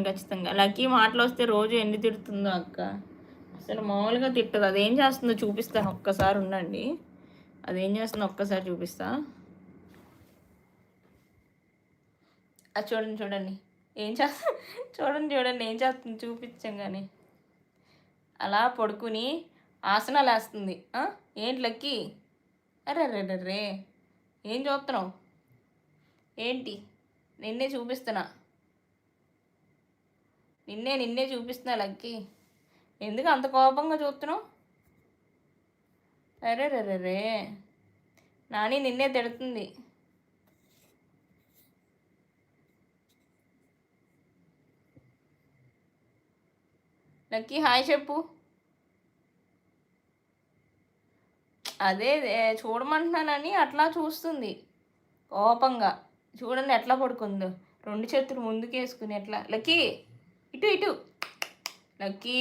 ఖచ్చితంగా. లక్కీ మాటలొస్తే రోజు ఎన్ని తిడుతుందో అక్క. అసలు మామూలుగా తిట్టదు. అదేం చేస్తుందో చూపిస్తాను ఒక్కసారి ఉండండి. అదేం చేస్తుందో ఒక్కసారి చూపిస్తా. అది చూడండి చూడండి. ఏం చేస్తా చూడండి చూడండి ఏం చేస్తుంది చూపించంగానే. అలా పడుకుని ఆసనాలేస్తుంది. ఏంటి లక్కీ? అరెరెరెరే! ఏం చూస్తున్నావు? ఏంటి? నిన్నే చూపిస్తున్నా. నిన్నే చూపిస్తున్నా లక్కీ. ఎందుకు అంత కోపంగా చూస్తున్నావు? అరెరెరెరే! నాని నిన్నే తిడుతుంది. లక్కీ హాయ్ చెప్పు. అదే చూడమంటున్నానని అట్లా చూస్తుంది కోపంగా. చూడండి ఎట్లా పడుకుందో. 2 చేతులు ముందుకేసుకుని ఎట్లా. లక్కీ ఇటు ఇటు. లక్కీ